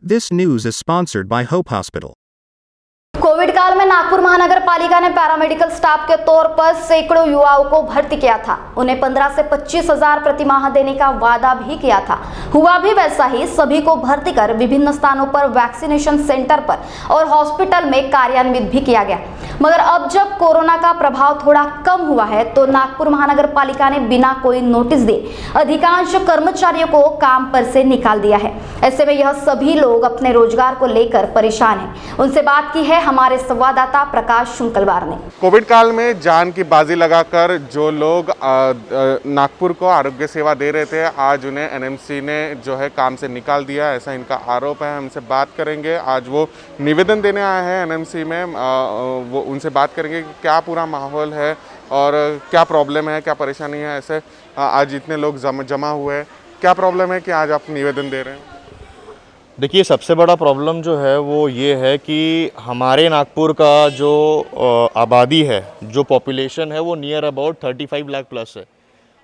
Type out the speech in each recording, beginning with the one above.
This news is sponsored by Hope Hospital. Covid काल में नागपुर महानगर पालिका ने पैरामेडिकल स्टाफ के तौर पर सैकड़ों युवाओं को भर्ती किया था। उन्हें 15 से 25 हजार प्रति माह देने का वादा भी किया था। हुआ भी वैसा ही, सभी को भर्ती कर विभिन्न स्थानों पर वैक्सीनेशन सेंटर पर और हॉस्पिटल में कार्यान्वित भी किया गया। मगर अब जब कोरोना का प्रभाव थोड़ा कम हुआ है तो नागपुर महानगर पालिका ने बिना कोई नोटिस दिए अधिकांश कर्मचारियों को काम पर से निकाल दिया है। ऐसे में यह सभी लोग अपने रोजगार को लेकर परेशान हैं। उनसे बात की है हमारे संवाददाता प्रकाश शुंकलवार ने। कोविड काल में जान की बाजी लगाकर जो लोग नागपुर को आरोग्य सेवा दे रहे थे, आज उन्हें एनएमसी ने जो है काम से निकाल दिया, ऐसा इनका आरोप है। हमसे बात करेंगे, आज वो निवेदन देने आए हैं एनएमसी में। वो उनसे बात करेंगे कि क्या पूरा माहौल है और क्या प्रॉब्लम है, क्या परेशानी है। ऐसे आज इतने लोग जमा हुए हैं, क्या प्रॉब्लम है कि आज आप निवेदन दे रहे हैं? देखिए, सबसे बड़ा प्रॉब्लम जो है वो ये है कि हमारे नागपुर का जो आबादी है, जो पॉपुलेशन है, वो नियर अबाउट 35 लाख प्लस है।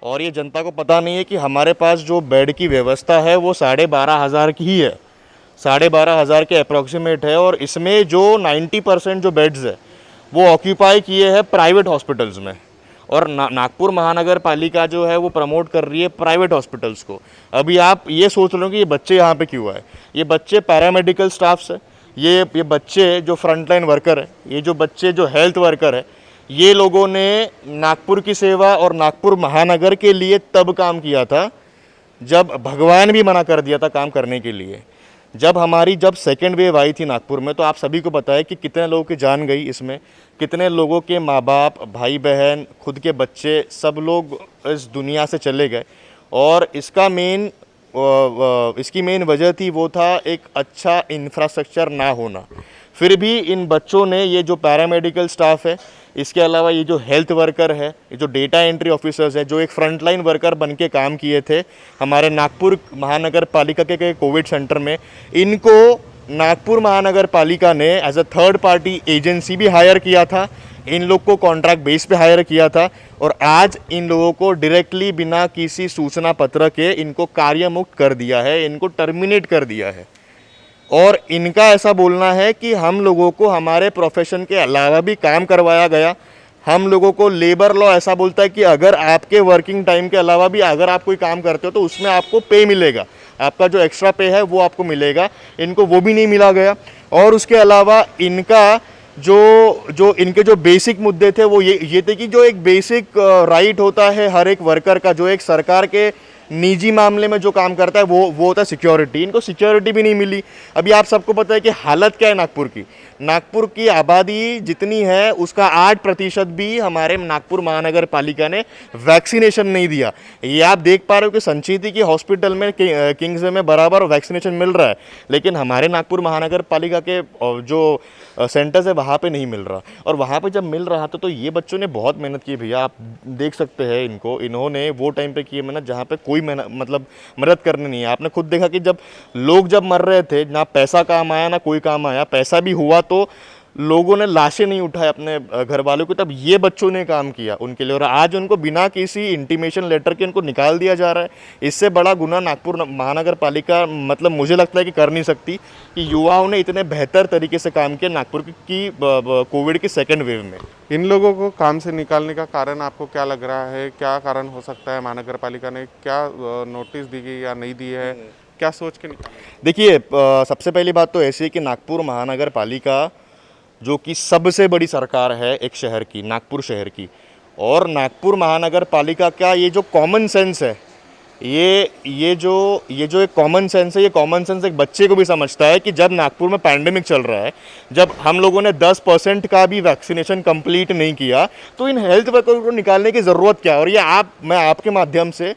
और ये जनता को पता नहीं है कि हमारे पास जो बेड की व्यवस्था है वो 12,500 की ही है, 12,500 के अप्रॉक्सीमेट है। और इसमें जो 90% जो बेड्स है वो ऑक्यूपाई किए हैं प्राइवेट हॉस्पिटल्स में। और नागपुर महानगर पालिका जो है वो प्रमोट कर रही है प्राइवेट हॉस्पिटल्स को। अभी आप ये सोच लो कि ये बच्चे यहाँ पे क्यों आए। ये बच्चे पैरामेडिकल स्टाफ्स है, ये बच्चे जो फ्रंटलाइन वर्कर है, ये जो बच्चे जो हेल्थ वर्कर है, ये लोगों ने नागपुर की सेवा और नागपुर महानगर के लिए तब काम किया था जब भगवान भी मना कर दिया था काम करने के लिए। जब सेकेंड वेव आई थी नागपुर में, तो आप सभी को पता है कि कितने लोगों की जान गई इसमें, कितने लोगों के माँ बाप, भाई बहन, खुद के बच्चे, सब लोग इस दुनिया से चले गए। और इसकी मेन वजह थी वो था एक अच्छा इंफ्रास्ट्रक्चर ना होना। फिर भी इन बच्चों ने, ये जो पैरामेडिकल स्टाफ है, इसके अलावा ये जो हेल्थ वर्कर है, ये जो डेटा एंट्री ऑफिसर्स है, जो एक फ्रंटलाइन वर्कर बन के काम किए थे हमारे नागपुर महानगर पालिका के कोविड सेंटर में, इनको नागपुर महानगर पालिका ने as a third party agency भी हायर किया था। इन लोग को कॉन्ट्रैक्ट बेस पे हायर किया था और आज इन लोगों को डायरेक्टली बिना किसी सूचना पत्र के इनको कार्यमुक्त कर दिया है, इनको टर्मिनेट कर दिया है। और इनका ऐसा बोलना है कि हम लोगों को हमारे प्रोफेशन के अलावा भी काम करवाया गया। हम लोगों को लेबर लॉ ऐसा बोलता है कि अगर आपके वर्किंग टाइम के अलावा भी अगर आप कोई काम करते हो तो उसमें आपको पे मिलेगा, आपका जो एक्स्ट्रा पे है वो आपको मिलेगा। इनको वो भी नहीं मिला गया। और उसके अलावा इनका जो इनके जो बेसिक मुद्दे थे वो ये थे कि जो एक बेसिक राइट होता है हर एक वर्कर का, जो एक सरकार के निजी मामले में जो काम करता है वो होता है सिक्योरिटी। इनको सिक्योरिटी भी नहीं मिली। अभी आप सबको पता है कि हालत क्या है नागपुर की आबादी जितनी है उसका 8% भी हमारे नागपुर महानगर पालिका ने वैक्सीनेशन नहीं दिया। ये आप देख पा रहे हो कि संचेती की हॉस्पिटल में, किंग्स में बराबर वैक्सीनेशन मिल रहा है, लेकिन हमारे नागपुर महानगर पालिका के जो सेंटर्स है वहाँ पे नहीं मिल रहा। और वहाँ पे जब मिल रहा था तो ये बच्चों ने बहुत मेहनत की भैया, आप देख सकते हैं इन्होंने वो टाइम पे की मेहनत जहाँ पे कोई मदद करने नहीं है। आपने खुद देखा कि जब मर रहे थे, ना पैसा काम आया ना कोई काम आया। पैसा भी हुआ तो लोगों ने लाशें नहीं उठाए अपने घर वालों को, तब ये बच्चों ने काम किया उनके लिए। और आज उनको बिना किसी इंटीमेशन लेटर के उनको निकाल दिया जा रहा है। इससे बड़ा गुनाह नागपुर महानगर पालिका मुझे लगता है कि कर नहीं सकती कि युवाओं ने इतने बेहतर तरीके से काम किया नागपुर की कोविड की सेकेंड वेव में। इन लोगों को काम से निकालने का कारण आपको क्या लग रहा है? क्या कारण हो सकता है? महानगर पालिका ने क्या नोटिस दी गई या नहीं दी है? क्या सोच के निकाला? देखिए, सबसे पहली बात तो ऐसी है कि नागपुर महानगर पालिका जो कि सबसे बड़ी सरकार है एक शहर की, नागपुर शहर की, और नागपुर महानगर पालिका का ये जो कॉमन सेंस है, ये जो एक कॉमन सेंस है, ये कॉमन सेंस एक बच्चे को भी समझता है कि जब नागपुर में पैंडेमिक चल रहा है, जब हम लोगों ने 10% का भी वैक्सीनेशन कंप्लीट नहीं किया, तो इन हेल्थ वर्कर को निकालने की ज़रूरत क्या है? और ये मैं आपके माध्यम से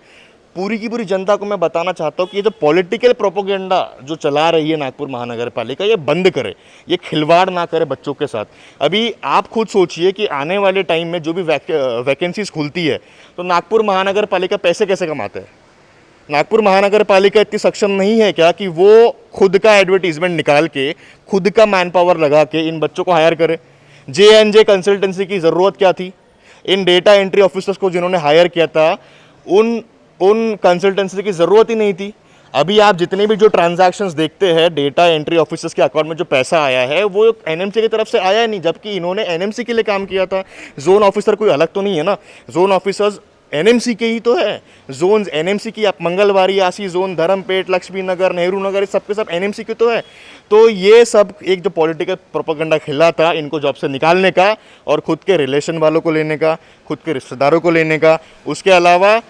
पूरी की पूरी जनता को मैं बताना चाहता हूँ कि ये जो पॉलिटिकल प्रोपोगेंडा जो चला रही है नागपुर महानगर पालिका, ये बंद करे, ये खिलवाड़ ना करे बच्चों के साथ। अभी आप खुद सोचिए कि आने वाले टाइम में जो भी वैकेंसीज खुलती है तो नागपुर महानगर पालिका पैसे कैसे कमाते हैं? नागपुर महानगर पालिका इतनी सक्षम नहीं है क्या कि वो खुद का एडवर्टीजमेंट निकाल के, खुद का मैन पावर लगा के इन बच्चों को हायर करे? J&J कंसल्टेंसी की ज़रूरत क्या थी? इन डेटा एंट्री ऑफिसर्स को जिन्होंने हायर किया था, उन कंसल्टेंसी की ज़रूरत ही नहीं थी। अभी आप जितने भी जो ट्रांजैक्शंस देखते हैं डेटा एंट्री ऑफिसर्स के अकाउंट में जो पैसा आया है वो एनएमसी की तरफ से आया नहीं, जबकि इन्होंने एनएमसी के लिए काम किया था। जोन ऑफिसर कोई अलग तो नहीं है ना, जोन ऑफिसर्स एनएमसी के ही तो है। जोन्स एनएमसी की, आप मंगलवारी, आसी जोन, धर्मपेट, लक्ष्मी नगर, नेहरू नगर, सबके सब एनएमसी के तो है। तो ये सब एक जो पॉलिटिकल प्रोपेगेंडा खिला था इनको जॉब से निकालने का और खुद के रिलेशन वालों को लेने का, खुद के रिश्तेदारों को लेने का। उसके अलावा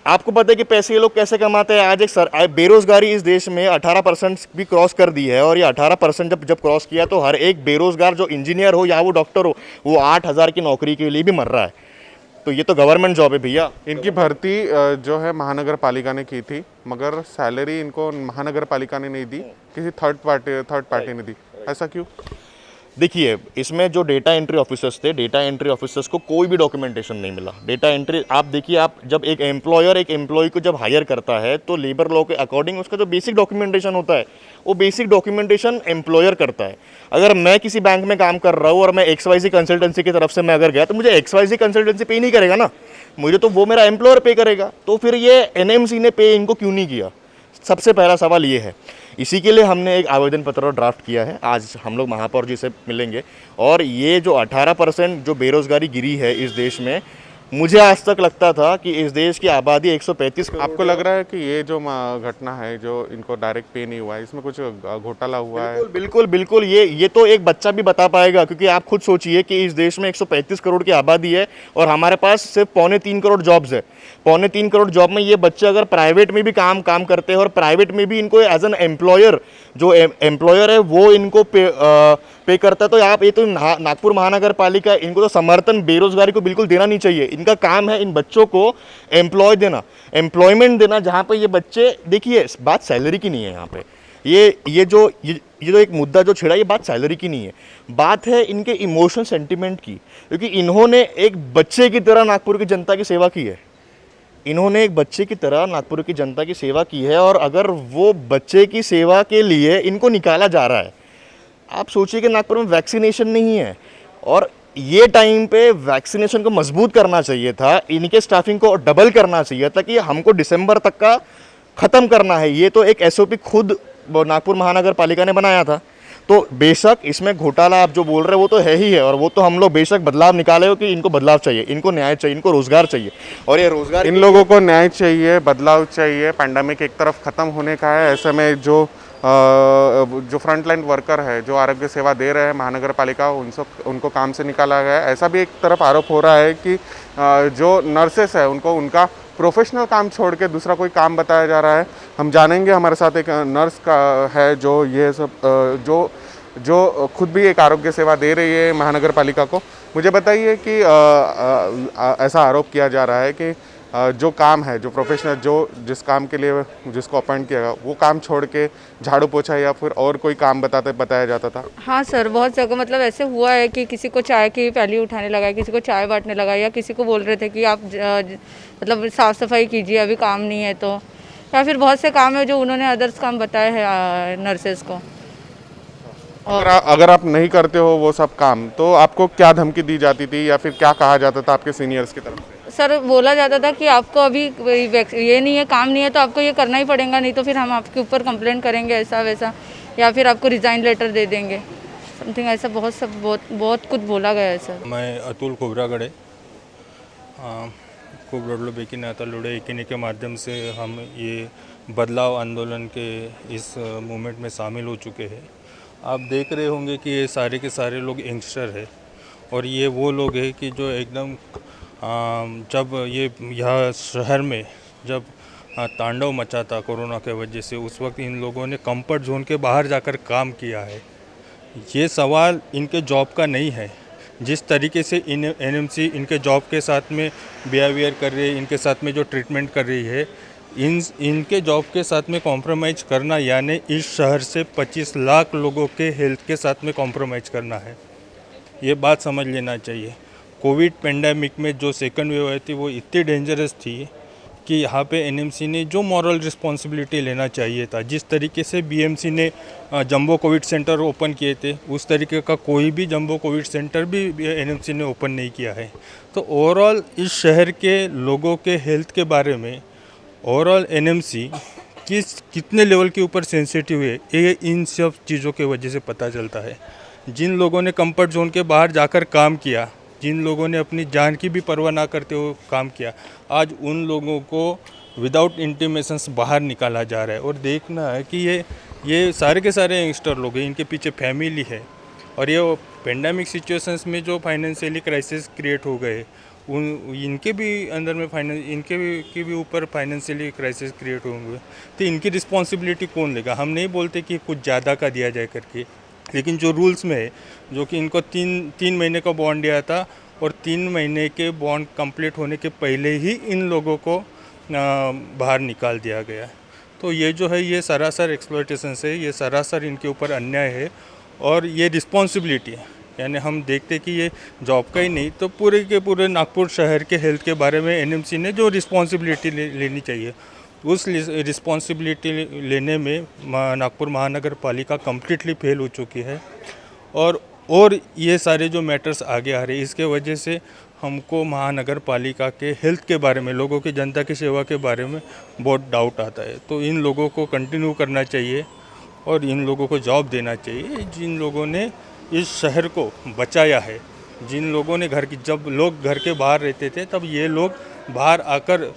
आपको पता है कि पैसे ये लोग कैसे कमाते हैं। आज बेरोजगारी इस देश में 18% भी क्रॉस कर दी है, और ये 18% जब क्रॉस किया तो हर एक बेरोजगार जो इंजीनियर हो या वो डॉक्टर हो वो 8,000 की नौकरी के लिए भी मर रहा है। तो ये तो गवर्नमेंट जॉब है भैया। इनकी भर्ती जो है महानगर पालिका ने की थी, मगर सैलरी इनको महानगर पालिका ने नहीं दी, किसी थर्ड पार्टी ने दी। ऐसा क्यों? देखिए, इसमें जो डेटा एंट्री ऑफिसर्स थे, डेटा एंट्री ऑफिसर्स को कोई भी डॉक्यूमेंटेशन नहीं मिला। डेटा एंट्री, आप देखिए, आप जब एक एम्प्लॉयर एक एम्प्लॉय को जब हायर करता है तो लेबर लॉ के अकॉर्डिंग उसका जो बेसिक डॉक्यूमेंटेशन होता है वो बेसिक डॉक्यूमेंटेशन एम्प्लॉयर करता है। अगर मैं किसी बैंक में काम कर रहा हूँ और मैं XYZ कंसल्टेंसी की तरफ से मैं अगर गया तो मुझे XYZ कंसल्टेंसी पे नहीं करेगा ना, मुझे तो वो मेरा एम्प्लॉयर पे करेगा। तो फिर ये एनएमसी ने पे इनको क्यों नहीं किया? सबसे पहला सवाल ये है। इसी के लिए हमने एक आवेदन पत्र ड्राफ्ट किया है। आज हम लोग महापौर जी से मिलेंगे, और ये जो 18% जो बेरोजगारी गिरी है इस देश में, मुझे आज तक लगता था कि इस देश की आबादी 135 करोड़। आपको लग रहा है कि ये जो घटना है, जो इनको डायरेक्ट पे नहीं हुआ है, इसमें कुछ घोटाला हुआ है? बिल्कुल बिल्कुल, ये तो एक बच्चा भी बता पाएगा, क्योंकि आप खुद सोचिए कि इस देश में 135 करोड़ की आबादी है और हमारे पास सिर्फ 3.25 करोड़ जॉब्स है। 3.25 करोड़ जॉब में ये बच्चे अगर प्राइवेट में भी काम करते हैं और प्राइवेट में भी इनको एज एन एम्प्लॉयर, जो एम्प्लॉयर है वो इनको पे करता है, तो आप ये तो नागपुर महानगर पालिका, इनको तो समर्थन बेरोजगारी को बिल्कुल देना नहीं चाहिए। इनका काम है इन बच्चों को एम्प्लॉय देना, एम्प्लॉयमेंट देना, जहाँ पे ये बच्चे, देखिए बात सैलरी की नहीं है यहाँ पे। ये जो एक मुद्दा जो छिड़ा, ये बात सैलरी की नहीं है, बात है इनके इमोशनल सेंटिमेंट की। क्योंकि इन्होंने एक बच्चे की तरह नागपुर की जनता की सेवा की है। इन्होंने एक बच्चे की तरह नागपुर की जनता की सेवा की है, और अगर वो बच्चे की सेवा के लिए इनको निकाला जा रहा है, आप सोचिए कि नागपुर में वैक्सीनेशन नहीं है, और ये टाइम पे वैक्सीनेशन को मजबूत करना चाहिए था, इनके स्टाफिंग को डबल करना चाहिए था कि हमको दिसंबर तक का ख़त्म करना है। ये तो एक SOP खुद नागपुर महानगर पालिका ने बनाया था। तो बेशक इसमें घोटाला आप जो बोल रहे हो वो तो है ही है, और वो तो हम लोग बेशक बदलाव निकाले हो कि इनको बदलाव चाहिए, इनको न्याय चाहिए, इनको रोजगार चाहिए, और ये रोजगार, इन लोगों को न्याय चाहिए, बदलाव चाहिए। पैंडेमिक एक तरफ ख़त्म होने का है, ऐसे में जो फ्रंटलाइन वर्कर है, जो आरोग्य सेवा दे रहे हैं महानगर पालिका, उनको काम से निकाला गया है। ऐसा भी एक तरफ आरोप हो रहा है कि जो नर्सेस है उनको उनका प्रोफेशनल काम छोड़ के दूसरा कोई काम बताया जा रहा है। हम जानेंगे, हमारे साथ एक नर्स का है जो ये सब जो खुद भी एक आरोग्य सेवा दे रही है महानगर पालिका को। मुझे बताइए कि ऐसा आरोप किया जा रहा है कि जो काम है, जो प्रोफेशनल, जिस काम के लिए जिसको अपॉइंट किया गया, वो काम छोड़ के झाड़ू पोछा या फिर और कोई काम बताया जाता था। हाँ सर, बहुत जगह मतलब ऐसे हुआ है कि किसी को चाय की प्याली उठाने लगा है, किसी को चाय बांटने लगा, या किसी को बोल रहे थे कि आप मतलब साफ़ सफाई कीजिए, अभी काम नहीं है तो, या फिर बहुत से काम है जो उन्होंने अदर्स काम बताए हैं नर्सेज को। अगर आप नहीं करते हो वो सब काम, तो आपको क्या धमकी दी जाती थी या फिर क्या कहा जाता था आपके सीनियर्स की तरफ से? सर, बोला जाता था कि आपको अभी ये नहीं है, काम नहीं है, तो आपको ये करना ही पड़ेगा, नहीं तो फिर हम आपके ऊपर कंप्लेंट करेंगे, ऐसा वैसा, या फिर आपको रिज़ाइन लेटर दे देंगे, समथिंग ऐसा बहुत कुछ बोला गया है सर। मैं अतुल खोबरागड़े, खूब रोडलो बेकी नाता लुड़े एकिनी के माध्यम से हम ये बदलाव आंदोलन के इस मूवमेंट में शामिल हो चुके हैं। आप देख रहे होंगे कि ये सारे के सारे लोग यंगस्टर है, और ये वो लोग हैं कि जो एकदम जब ये यह शहर में जब तांडव मचा था कोरोना के वजह से, उस वक्त इन लोगों ने कंफर्ट जोन के बाहर जाकर काम किया है। ये सवाल इनके जॉब का नहीं है। जिस तरीके से एनएमसी इनके जॉब के साथ में बिहेवियर कर रही है, इनके साथ में जो ट्रीटमेंट कर रही है, इनके जॉब के साथ में कॉम्प्रोमाइज़ करना यानी इस शहर से 25 लाख लोगों के हेल्थ के साथ में कॉम्प्रोमाइज़ करना है। ये बात समझ लेना चाहिए। कोविड पेंडेमिक में जो सेकंड वेव आई थी वो इतनी डेंजरस थी कि यहाँ पे एनएमसी ने जो मॉरल रिस्पॉन्सिबिलिटी लेना चाहिए था, जिस तरीके से बीएमसी ने जंबो कोविड सेंटर ओपन किए थे, उस तरीके का कोई भी जंबो कोविड सेंटर भी एनएमसी ने ओपन नहीं किया है। तो ओवरऑल इस शहर के लोगों के हेल्थ के बारे में ओवरऑल एनएमसी कितने लेवल के ऊपर सेंसिटिव है, ये इन सब चीज़ों के वजह से पता चलता है। जिन लोगों ने कंफर्ट जोन के बाहर जाकर काम किया, जिन लोगों ने अपनी जान की भी परवाह ना करते हुए काम किया, आज उन लोगों को विदाउट इंटीमेशंस बाहर निकाला जा रहा है। और देखना है कि ये सारे के सारे यंगस्टर लोग हैं, इनके पीछे फैमिली है, और ये पेंडेमिक सिचुएशंस में जो फाइनेंशियली क्राइसिस क्रिएट हो गए, इनके भी अंदर में के भी ऊपर फाइनेंशियली क्राइसिस क्रिएट होंगे, तो इनकी रिस्पॉन्सिबिलिटी कौन लेगा? हम नहीं बोलते कि कुछ ज़्यादा का दिया जाए करके, लेकिन जो रूल्स में है, जो कि इनको तीन महीने का बॉन्ड दिया था, और 3 महीने के बॉन्ड कंप्लीट होने के पहले ही इन लोगों को बाहर निकाल दिया गया। तो ये जो है, ये सरासर एक्सप्लॉयटेशन है, ये सरासर इनके ऊपर अन्याय है, और ये रिस्पॉन्सिबिलिटी है। यानी हम देखते कि ये जॉब का ही नहीं, तो पूरे के पूरे नागपुर शहर के हेल्थ के बारे में एनएमसी ने जो रिस्पॉन्सिबिलिटी लेनी चाहिए, उस रिस्पॉन्सिबिलिटी लेने में नागपुर महानगर पालिका कम्प्लीटली फेल हो चुकी है। और ये सारे जो मैटर्स आगे आ रहे हैं, इसके वजह से हमको महानगर पालिका के हेल्थ के बारे में, लोगों की जनता की सेवा के बारे में बहुत डाउट आता है। तो इन लोगों को कंटिन्यू करना चाहिए, और इन लोगों को जॉब देना चाहिए, जिन लोगों ने इस शहर को बचाया है, जिन लोगों ने जब लोग घर के बाहर रहते थे, तब ये लोग बाहर आकर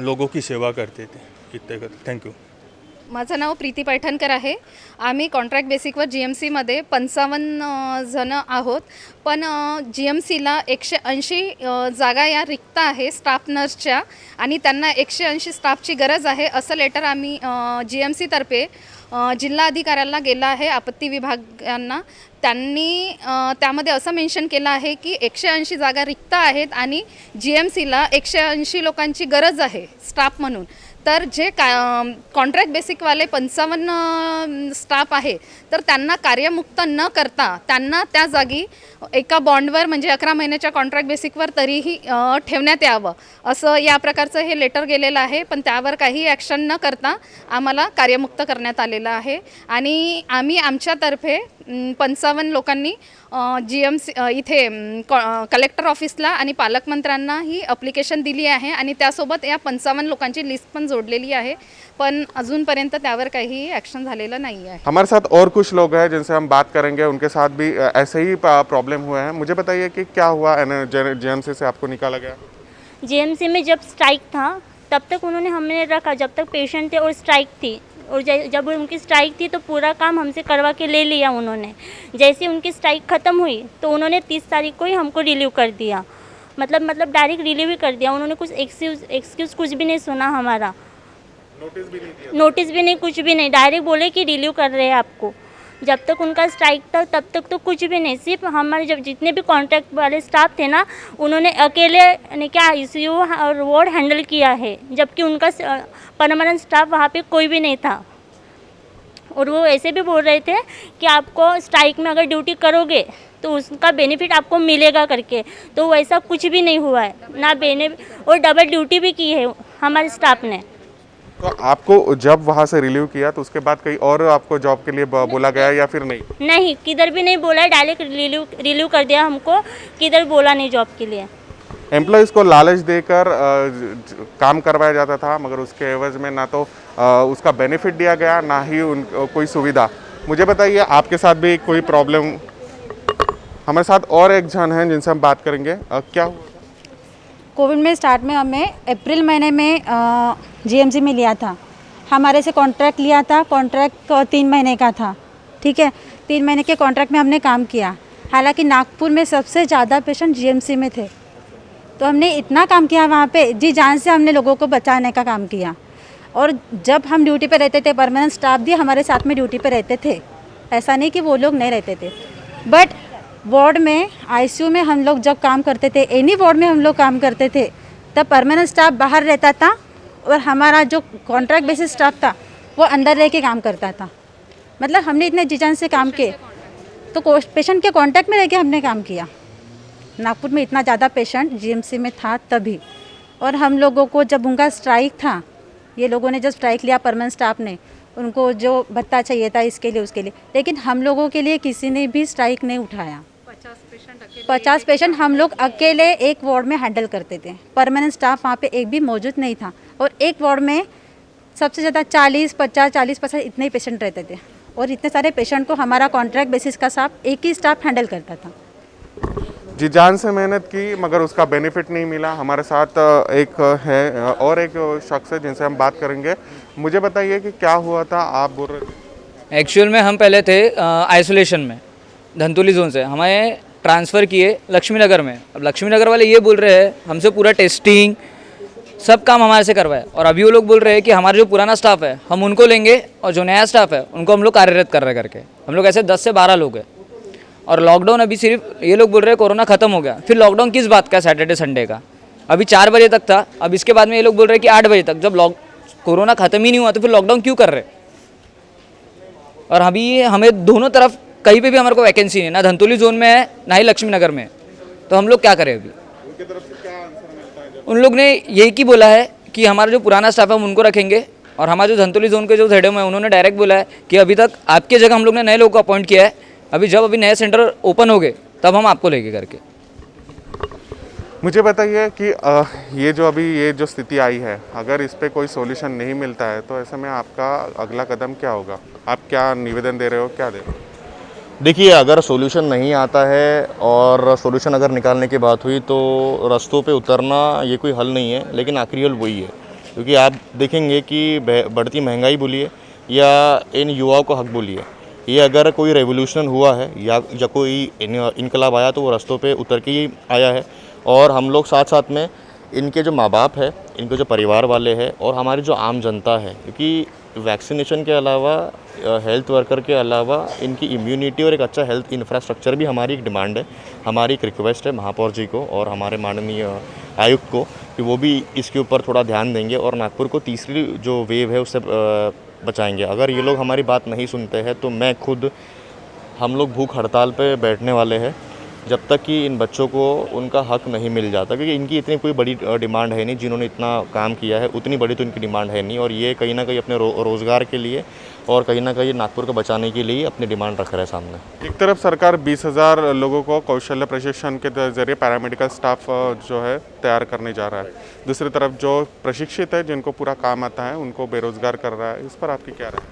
लोगों की सेवा करते थे। इतने थँक्यू। माझं नाव प्रीती पैठणकर आहे. आम्ही कॉन्ट्रॅक्ट बेसिकवर GMCमध्ये 55 जण आहोत, पण GMCला 180 जागा या रिक्त आहे स्टाफ नर्सच्या, आणि त्यांना 180 स्टाफची गरज आहे असं लेटर आम्ही GMCतर्फे जिल्हा अधिकाऱ्यांना गेला आहे, आपत्ती विभागांना. त्यांनी त्यामध्ये असं मेन्शन केलं आहे की 180 जागा रिक्त आहेत आणि GMCला 180 लोकांची गरज आहे स्टाफ म्हणून. तर जे कॉन्ट्रॅक्ट बेसिकवाले 55 स्टाफ आहे, तर त्यांना कार्यमुक्त न करता त्यांना त्या जागी एका बॉन्डवर, म्हणजे 11 महिन्याच्या कॉन्ट्रॅक्ट बेसिकवर तरीही ठेवण्यात यावं, असं या प्रकारचं हे लेटर गेलेलं आहे. पण त्यावर काही ॲक्शन न करता आम्हाला कार्यमुक्त करण्यात आलेलं आहे. आणि आम्ही आमच्यातर्फे 55 लोकांनी GMC इथे कलेक्टर ऑफिसला आणि पालकमंत्र्यांना ही ॲप्लिकेशन दिली आहे, आणि त्यासोबत या 55 लोकांची लिस्ट पण जोडलेली आहे, पण अजूनपर्यंत त्यावर काही ॲक्शन झालेलं नाही आहे. हमारे साथ और कुछ लोग हैं जिनसे हम बात करेंगे, उनके साथ भी ऐसे ही प्रॉब्लम हुए हैं। मुझे बताइए कि क्या हुआ, GMC से आपको निकाला गया? GMC में जब स्ट्राइक था तब तक उन्होंने हमें रखा, जब तक पेशेंट थे और स्ट्राइक थी, और जब उनकी स्ट्राइक थी तो पूरा काम हमसे करवा के ले लिया उन्होंने. जैसे उनकी स्ट्राइक ख़त्म हुई तो उन्होंने 30 तारीख को ही हमको रिलीव कर दिया, मतलब डायरेक्ट रिलीव ही कर दिया. उन्होंने कुछ एक्सक्यूज़ कुछ भी नहीं सुना हमारा, नोटिस भी नहीं, कुछ भी नहीं, डायरेक्ट बोले कि रिलीव कर रहे हैं आपको. जब तक उनका स्ट्राइक था तब तक तो कुछ भी नहीं, सिर्फ हमारे जब जितने भी कॉन्ट्रैक्ट वाले स्टाफ थे ना, उन्होंने अकेले ने क्या ICU और वार्ड हैंडल किया है, जबकि उनका परमानेंट स्टाफ वहाँ पे कोई भी नहीं था. और वो ऐसे भी बोल रहे थे कि आपको स्ट्राइक में अगर ड्यूटी करोगे तो उसका बेनिफिट आपको मिलेगा करके, तो वैसा कुछ भी नहीं हुआ है ना. और डबल ड्यूटी भी की है हमारे स्टाफ ने. तो आपको जब वहाँ से रिलीव किया तो उसके बाद कहीं और आपको जॉब के लिए बोला गया या फिर नहीं? नहीं, किधर भी नहीं बोला है, डायरेक्ट रिलीव कर दिया हमको, किधर बोला नहीं जॉब के लिए. एम्प्लॉयज़ को लालच देकर काम करवाया जाता था, मगर उसके एवज में ना तो उसका बेनिफिट दिया गया, ना ही कोई सुविधा. मुझे बताइए, आपके साथ भी कोई प्रॉब्लम? हमारे साथ और एक जन हैं जिनसे हम बात करेंगे. क्या हुआ? कोविड में स्टार्ट में हमें अप्रैल महीने में GMC में लिया था, हमारे से कॉन्ट्रैक्ट लिया था. कॉन्ट्रैक्ट 3 महीने का था, ठीक है. 3 महीने के कॉन्ट्रैक्ट में हमने काम किया. हालांकि नागपुर में सबसे ज़्यादा पेशेंट GMC में थे, तो हमने इतना काम किया वहाँ पे, जी जान से हमने लोगों को बचाने का काम किया. और जब हम ड्यूटी पे रहते थे, परमानेंट स्टाफ भी हमारे साथ में ड्यूटी पे रहते थे, ऐसा नहीं कि वो लोग नहीं रहते थे. बट वार्ड में ICU में हम लोग जब काम करते थे, एनी वार्ड में हम लोग काम करते थे, तब परमानेंट स्टाफ बाहर रहता था और हमारा जो कॉन्ट्रैक्ट बेसिस स्टाफ था वो अंदर रह के काम करता था. मतलब हमने इतने जी जान से काम किए, तो पेशेंट के कांटेक्ट में रह के हमने काम किया. नागपुर में इतना ज़्यादा पेशेंट GMC में था तभी. और हम लोगों को जब उनका स्ट्राइक था, ये लोगों ने जब स्ट्राइक लिया परमानेंट स्टाफ ने, उनको जो भत्ता चाहिए था इसके लिए उसके लिए, लेकिन हम लोगों के लिए किसी ने भी स्ट्राइक नहीं उठाया. 50 पेशेंट हम लोग अकेले एक वार्ड में हैंडल करते थे. परमानेंट स्टाफ वहाँ पे एक भी मौजूद नहीं था, और एक वार्ड में सबसे ज़्यादा 40-50 इतने ही पेशेंट रहते थे और इतने सारे पेशेंट को हमारा कॉन्ट्रैक्ट बेसिस का एक ही स्टाफ हैंडल करता था। जी जान से मेहनत की मगर उसका बेनिफिट नहीं मिला। हमारे साथ एक है और एक शख्स है जिनसे हम बात करेंगे। मुझे बताइए कि क्या हुआ था, आप बोल रहे थे। एक्चुअल में हम पहले थे आइसोलेशन में धंतोली जोन से, हमें ट्रांसफ़र किए लक्ष्मी नगर में। अब लक्ष्मी नगर वाले ये बोल रहे हैं हमसे पूरा टेस्टिंग सब काम हमारे से करवाए, और अभी वो लोग बोल रहे हैं कि हमारा जो पुराना स्टाफ है हम उनको लेंगे और जो नया स्टाफ है उनको हम लोग कार्यरत कर रहे करके। हम लोग ऐसे 10 से 12 लोग हैं। और लॉकडाउन अभी सिर्फ ये लोग बोल रहे हैं कोरोना ख़त्म हो गया, फिर लॉकडाउन किस बात का, सैटरडे संडे का? अभी 4 बजे तक था, अब इसके बाद में ये लोग बोल रहे हैं कि 8 बजे तक। जब कोरोना ख़त्म ही नहीं हुआ तो फिर लॉकडाउन क्यों कर रहे? और अभी हमें दोनों तरफ कहीं पे भी हमारे को वैकेंसी नहीं है, ना धंतोली जोन में है ना ही लक्ष्मी नगर में, तो हम लोग क्या करें अभी? उन लोग ने यही की बोला है कि हमारा जो पुराना स्टाफ है हम उनको रखेंगे, और हमारे जो धंतोली जोन के जो हेड है उन्होंने डायरेक्ट बोला है कि अभी तक आपके जगह हम लोग ने नए लोगों को अपॉइंट किया है, अभी नए सेंटर ओपन हो गए तब हम आपको लेके करके। मुझे बताइए कि ये जो स्थिति आई है, अगर इस पे कोई सॉल्यूशन नहीं मिलता है तो ऐसे में आपका अगला कदम क्या होगा? आप क्या निवेदन दे रहे हो, क्या दे रहे हो? देखिए, अगर सॉल्यूशन नहीं आता है और सॉल्यूशन अगर निकालने की बात हुई तो रास्तों पे उतरना ये कोई हल नहीं है, लेकिन आखिरी हल वही है। क्योंकि आप देखेंगे कि बढ़ती महंगाई बोलिए या इन युवाओं को हक बोलिए, ये अगर कोई रेवोल्यूशन हुआ है या कोई इनकलाब आया तो वो रास्तों पे उतर के ही आया है। और हम लोग साथ साथ में इनके जो माँ बाप है, इनके जो परिवार वाले हैं और हमारी जो आम जनता है, क्योंकि वैक्सीनेशन के अलावा हेल्थ वर्कर के अलावा इनकी इम्यूनिटी और एक अच्छा हेल्थ इंफ्रास्ट्रक्चर भी हमारी एक डिमांड है, हमारी एक रिक्वेस्ट है महापौर जी को और हमारे माननीय आयुक्त को कि वो भी इसके ऊपर थोड़ा ध्यान देंगे और नागपुर को तीसरी जो वेव है उससे बचाएंगे। अगर ये लोग हमारी बात नहीं सुनते हैं तो हम लोग भूख हड़ताल पे बैठने वाले हैं जब तक कि इन बच्चों को उनका हक नहीं मिल जाता, क्योंकि इनकी इतनी कोई बड़ी डिमांड है नहीं। जिन्होंने इतना काम किया है उतनी बड़ी तो इनकी डिमांड है नहीं, और ये कहीं ना कहीं अपने रोज़गार के लिए और कहीं ना कहीं नागपुर को बचाने के लिए अपनी डिमांड रख रहे हैं सामने। एक तरफ सरकार 20,000 लोगों को कौशल्य प्रशिक्षण के जरिए पैरामेडिकल स्टाफ जो है तैयार करने जा रहा है, दूसरी तरफ जो प्रशिक्षित है जिनको पूरा काम आता है उनको बेरोजगार कर रहा है। इस पर आपकी क्या राय?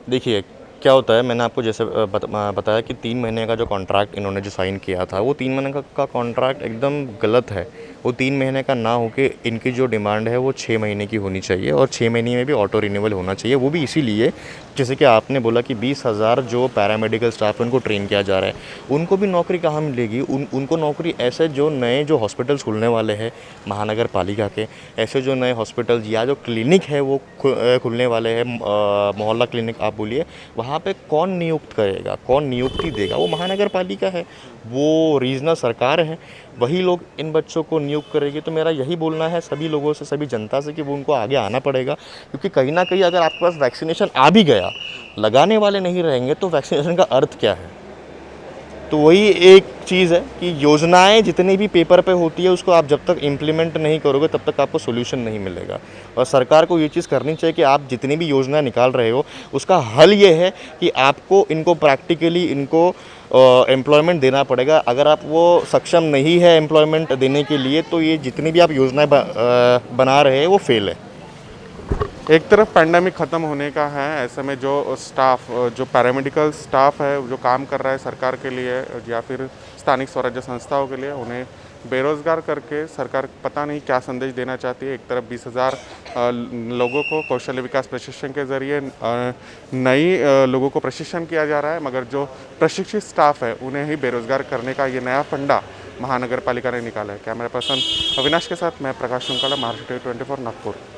देखिए क्या होता है, मैंने आपको जैसे बताया कि 3 महीने का जो कॉन्ट्रैक्ट इन्होंने जो साइन किया था वो 3 महीने का कॉन्ट्रैक्ट एकदम गलत है। वो 3 महीने का ना होके इनकी जो डिमांड है वो 6 महीने की होनी चाहिए, और 6 महीने में भी ऑटो रिन्यूअल होना चाहिए। वो भी इसीलिए जैसे कि आपने बोला कि 20,000 जो पैरामेडिकल स्टाफ उनको ट्रेन किया जा रहा है, उनको भी नौकरी कहाँ मिलेगी? उनको नौकरी ऐसे जो नए जो हॉस्पिटल्स खुलने वाले हैं महानगर पालिका के, ऐसे जो नए हॉस्पिटल्स या जो क्लिनिक है वो खुलने वाले हैं, मोहल्ला क्लिनिक आप बोलिए, वहाँ पे कौन नियुक्त करेगा, कौन नियुक्ति देगा? वो महानगर पालिका है, वो रीजनल सरकार है, वही लोग इन बच्चों को नियुक्त करेगी। तो मेरा यही बोलना है सभी लोगों से, सभी जनता से कि वो उनको आगे आना पड़ेगा, क्योंकि कहीं ना कहीं अगर आपके पास वैक्सीनेशन आ भी गया, लगाने वाले नहीं रहेंगे तो वैक्सीनेशन का अर्थ क्या है? तो वही एक चीज़ है कि योजनाएं जितनी भी पेपर पे होती है उसको आप जब तक इम्प्लीमेंट नहीं करोगे तब तक आपको सोल्यूशन नहीं मिलेगा। और सरकार को ये चीज़ करनी चाहिए कि आप जितनी भी योजनाएं निकाल रहे हो उसका हल ये है कि आपको इनको प्रैक्टिकली इनको एम्प्लॉयमेंट देना पड़ेगा। अगर आप वो सक्षम नहीं है एम्प्लॉयमेंट देने के लिए तो ये जितनी भी आप योजनाएं बना रहे हैं वो फेल है। एक तरफ पैंडेमिक ख़त्म होने का है, ऐसे में जो स्टाफ जो पैरामेडिकल स्टाफ है जो काम कर रहा है सरकार के लिए या फिर स्थानिक स्वराज्य संस्थाओं के लिए, उन्हें बेरोज़गार करके सरकार पता नहीं क्या संदेश देना चाहती है। एक तरफ 20,000 लोगों को कौशल्य विकास प्रशिक्षण के ज़रिए नई लोगों को प्रशिक्षण किया जा रहा है, मगर जो प्रशिक्षित स्टाफ है उन्हें ही बेरोज़गार करने का ये नया फंडा महानगर पालिका ने निकाला है। कैमरा पर्सन अविनाश के साथ मैं प्रकाश चुंकाला, महाराष्ट्र 24 नागपुर।